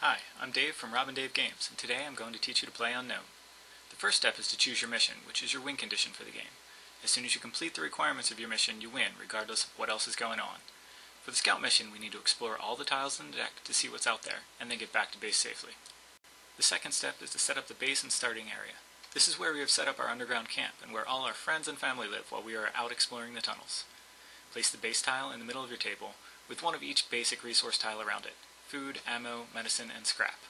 Hi, I'm Dave from Robin Dave Games, and today I'm going to teach you to play Unknown. The first step is to choose your mission, which is your win condition for the game. As soon as you complete the requirements of your mission, you win, regardless of what else is going on. For the scout mission, we need to explore all the tiles in the deck to see what's out there, and then get back to base safely. The second step is to set up the base and starting area. This is where we have set up our underground camp, and where all our friends and family live while we are out exploring the tunnels. Place the base tile in the middle of your table, with one of each basic resource tile around it: food, ammo, medicine, and scrap.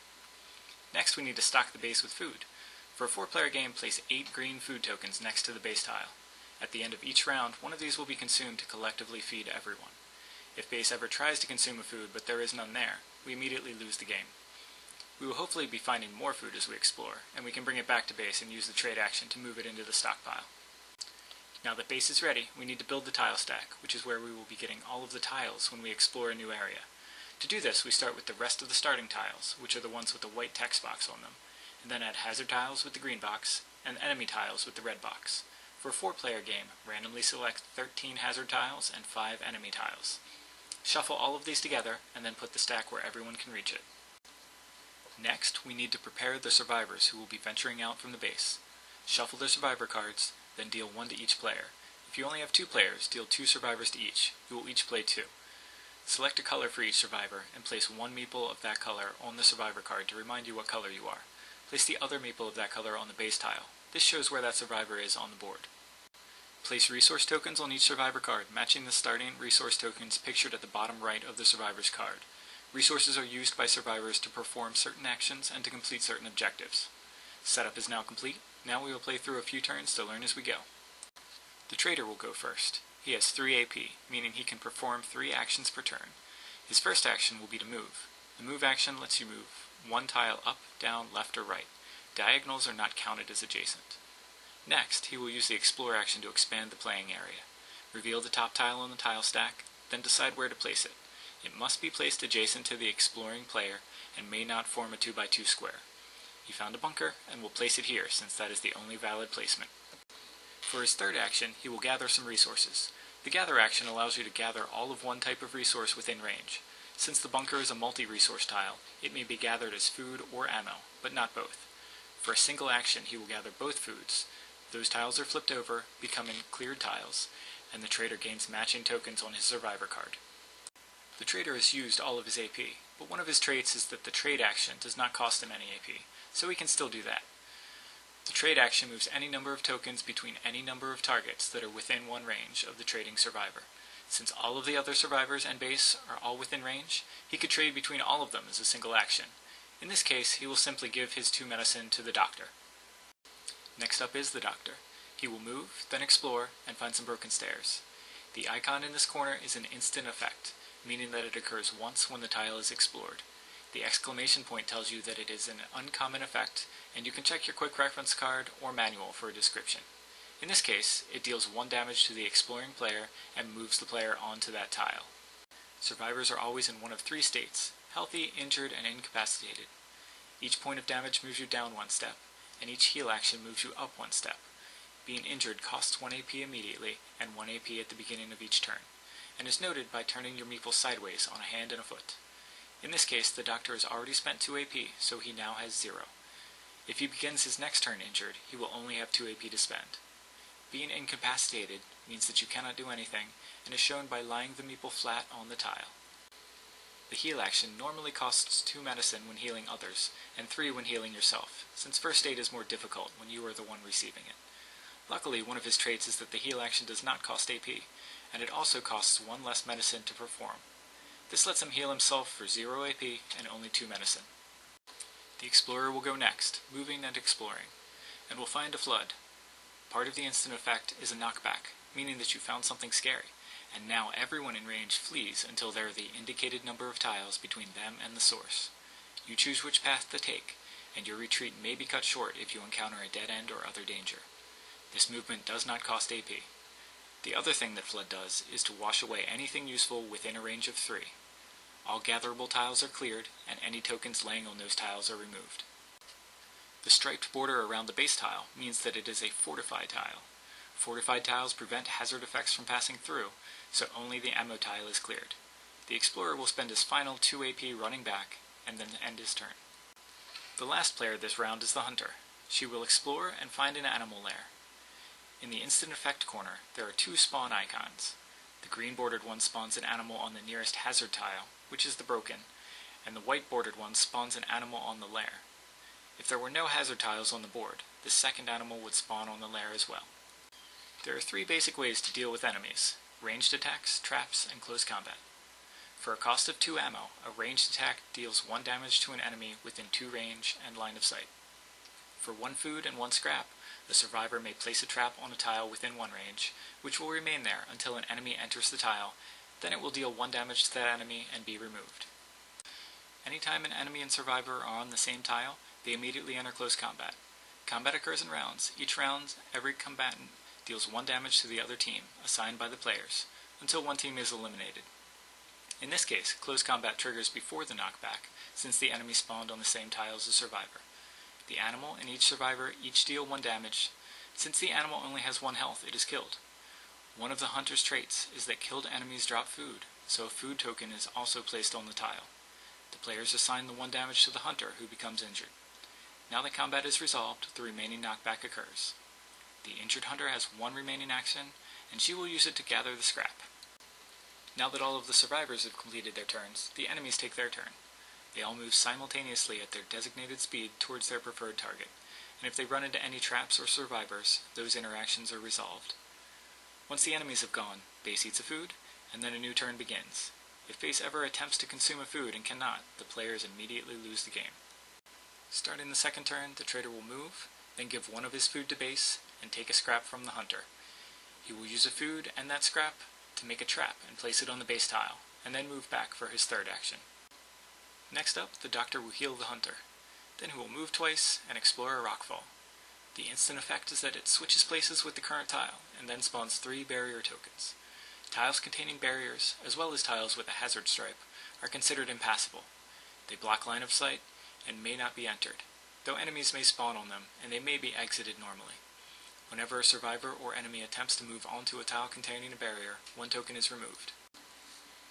Next, we need to stock the base with food. For a 4-player game, place 8 green food tokens next to the base tile. At the end of each round, one of these will be consumed to collectively feed everyone. If base ever tries to consume a food but there is none there, we immediately lose the game. We will hopefully be finding more food as we explore, and we can bring it back to base and use the trade action to move it into the stockpile. Now that base is ready, we need to build the tile stack, which is where we will be getting all of the tiles when we explore a new area. To do this, we start with the rest of the starting tiles, which are the ones with the white text box on them, and then add hazard tiles with the green box, and enemy tiles with the red box. For a 4-player game, randomly select 13 hazard tiles and 5 enemy tiles. Shuffle all of these together, and then put the stack where everyone can reach it. Next, we need to prepare the survivors who will be venturing out from the base. Shuffle their survivor cards, then deal 1 to each player. If you only have 2 players, deal 2 survivors to each. You will each play 2. Select a color for each survivor, and place 1 meeple of that color on the survivor card to remind you what color you are. Place the other meeple of that color on the base tile. This shows where that survivor is on the board. Place resource tokens on each survivor card, matching the starting resource tokens pictured at the bottom right of the survivor's card. Resources are used by survivors to perform certain actions and to complete certain objectives. Setup is now complete. Now we will play through a few turns to learn as we go. The trader will go first. He has 3 AP, meaning he can perform 3 actions per turn. His first action will be to move. The move action lets you move 1 tile up, down, left, or right. Diagonals are not counted as adjacent. Next, he will use the explore action to expand the playing area. Reveal the top tile on the tile stack, then decide where to place it. It must be placed adjacent to the exploring player and may not form a 2x2 square. He found a bunker and will place it here, since that is the only valid placement. For his third action, he will gather some resources. The gather action allows you to gather all of one type of resource within range. Since the bunker is a multi-resource tile, it may be gathered as food or ammo, but not both. For a single action, he will gather both foods. Those tiles are flipped over, becoming cleared tiles, and the trader gains matching tokens on his survivor card. The trader has used all of his AP, but one of his traits is that the trade action does not cost him any AP, so he can still do that. The trade action moves any number of tokens between any number of targets that are within one range of the trading survivor. Since all of the other survivors and base are all within range, he could trade between all of them as a single action. In this case, he will simply give his 2 medicine to the doctor. Next up is the doctor. He will move, then explore, and find some broken stairs. The icon in this corner is an instant effect, meaning that it occurs once when the tile is explored. The exclamation point tells you that it is an uncommon effect, and you can check your quick reference card or manual for a description. In this case, it deals 1 damage to the exploring player and moves the player onto that tile. Survivors are always in one of 3 states: healthy, injured, and incapacitated. Each point of damage moves you down 1 step, and each heal action moves you up 1 step. Being injured costs 1 AP immediately and 1 AP at the beginning of each turn, and is noted by turning your meeple sideways on a hand and a foot. In this case, the doctor has already spent 2 AP, so he now has 0. If he begins his next turn injured, he will only have 2 AP to spend. Being incapacitated means that you cannot do anything, and is shown by lying the meeple flat on the tile. The heal action normally costs 2 medicine when healing others, and 3 when healing yourself, since first aid is more difficult when you are the one receiving it. Luckily, one of his traits is that the heal action does not cost AP, and it also costs 1 less medicine to perform. This lets him heal himself for 0 AP and only 2 medicine. The explorer will go next, moving and exploring, and will find a flood. Part of the instant effect is a knockback, meaning that you found something scary, and now everyone in range flees until there are the indicated number of tiles between them and the source. You choose which path to take, and your retreat may be cut short if you encounter a dead end or other danger. This movement does not cost AP. The other thing that Flood does is to wash away anything useful within a range of 3. All gatherable tiles are cleared, and any tokens laying on those tiles are removed. The striped border around the base tile means that it is a fortified tile. Fortified tiles prevent hazard effects from passing through, so only the ammo tile is cleared. The explorer will spend his final 2 AP running back, and then end his turn. The last player this round is the hunter. She will explore and find an animal lair. In the instant effect corner, there are two spawn icons. The green bordered one spawns an animal on the nearest hazard tile, which is the broken, and the white bordered one spawns an animal on the lair. If there were no hazard tiles on the board, the second animal would spawn on the lair as well. There are three basic ways to deal with enemies: ranged attacks, traps, and close combat. For a cost of 2 ammo, a ranged attack deals 1 damage to an enemy within 2 range and line of sight. For 1 food and 1 scrap, the survivor may place a trap on a tile within 1 range, which will remain there until an enemy enters the tile, then it will deal 1 damage to that enemy and be removed. Anytime an enemy and survivor are on the same tile, they immediately enter close combat. Combat occurs in rounds. Each round, every combatant deals 1 damage to the other team, assigned by the players, until one team is eliminated. In this case, close combat triggers before the knockback, since the enemy spawned on the same tile as the survivor. The animal and each survivor each deal 1 damage. Since the animal only has 1 health, it is killed. One of the hunter's traits is that killed enemies drop food, so a food token is also placed on the tile. The players assign the 1 damage to the hunter, who becomes injured. Now that combat is resolved, the remaining knockback occurs. The injured hunter has 1 remaining action, and she will use it to gather the scrap. Now that all of the survivors have completed their turns, the enemies take their turn. They all move simultaneously at their designated speed towards their preferred target, and if they run into any traps or survivors, those interactions are resolved. Once the enemies have gone, base eats a food, and then a new turn begins. If base ever attempts to consume a food and cannot, the players immediately lose the game. Starting the second turn, the trader will move, then give 1 of his food to base, and take a scrap from the hunter. He will use a food and that scrap to make a trap and place it on the base tile, and then move back for his third action. Next up, the doctor will heal the hunter. Then he will move twice and explore a rockfall. The instant effect is that it switches places with the current tile, and then spawns 3 barrier tokens. Tiles containing barriers, as well as tiles with a hazard stripe, are considered impassable. They block line of sight and may not be entered, though enemies may spawn on them, and they may be exited normally. Whenever a survivor or enemy attempts to move onto a tile containing a barrier, 1 token is removed.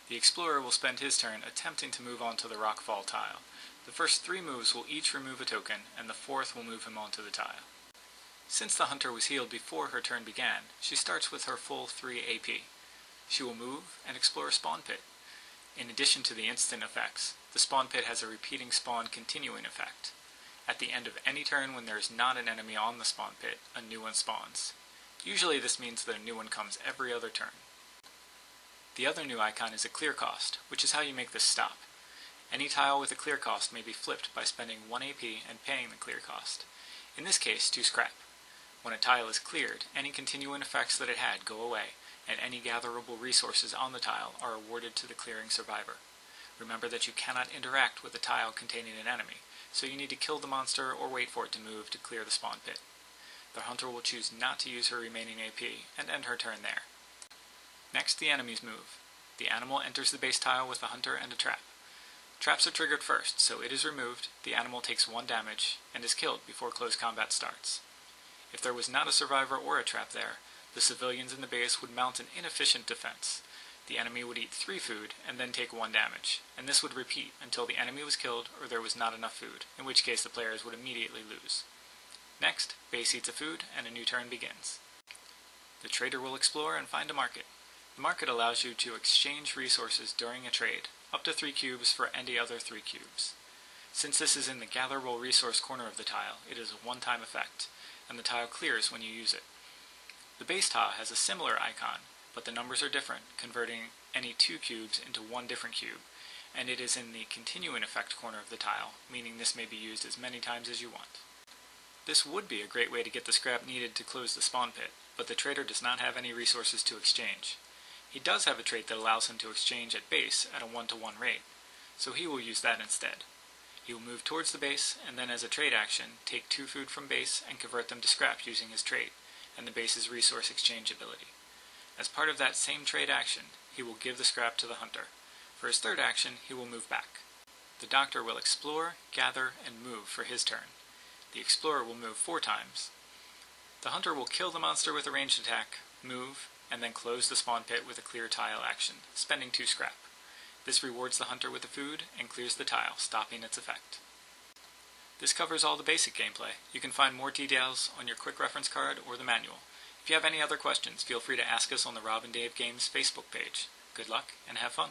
The explorer will spend his turn attempting to move onto the rockfall tile. The first 3 moves will each remove a token, and the 4th will move him onto the tile. Since the hunter was healed before her turn began, she starts with her full 3 AP. She will move and explore a spawn pit. In addition to the instant effects, the spawn pit has a repeating spawn continuing effect. At the end of any turn when there is not an enemy on the spawn pit, a new one spawns. Usually this means that a new one comes every other turn. The other new icon is a clear cost, which is how you make this stop. Any tile with a clear cost may be flipped by spending 1 AP and paying the clear cost. In this case, 2 scrap. When a tile is cleared, any continuing effects that it had go away, and any gatherable resources on the tile are awarded to the clearing survivor. Remember that you cannot interact with a tile containing an enemy, so you need to kill the monster or wait for it to move to clear the spawn pit. The hunter will choose not to use her remaining AP and end her turn there. Next, the enemies move. The animal enters the base tile with a hunter and a trap. Traps are triggered first, so it is removed, the animal takes 1 damage, and is killed before close combat starts. If there was not a survivor or a trap there, the civilians in the base would mount an inefficient defense. The enemy would eat 3 food and then take 1 damage, and this would repeat until the enemy was killed or there was not enough food, in which case the players would immediately lose. Next, base eats a food and a new turn begins. The trader will explore and find a market. The market allows you to exchange resources during a trade, up to 3 cubes for any other 3 cubes. Since this is in the gatherable resource corner of the tile, it is a one-time effect, and the tile clears when you use it. The base tile has a similar icon, but the numbers are different, converting any 2 cubes into 1 different cube, and it is in the continuing effect corner of the tile, meaning this may be used as many times as you want. This would be a great way to get the scrap needed to close the spawn pit, but the trader does not have any resources to exchange. He does have a trait that allows him to exchange at base at a 1-to-1 rate, so he will use that instead. He will move towards the base, and then as a trade action, take 2 food from base and convert them to scrap using his trait, and the base's resource exchange ability. As part of that same trade action, he will give the scrap to the hunter. For his third action, he will move back. The doctor will explore, gather, and move for his turn. The explorer will move 4 times. The hunter will kill the monster with a ranged attack, move, and then close the spawn pit with a clear tile action, spending 2 scrap. This rewards the hunter with the food and clears the tile, stopping its effect. This covers all the basic gameplay. You can find more details on your quick reference card or the manual. If you have any other questions, feel free to ask us on the Rob and Dave Games Facebook page. Good luck and have fun!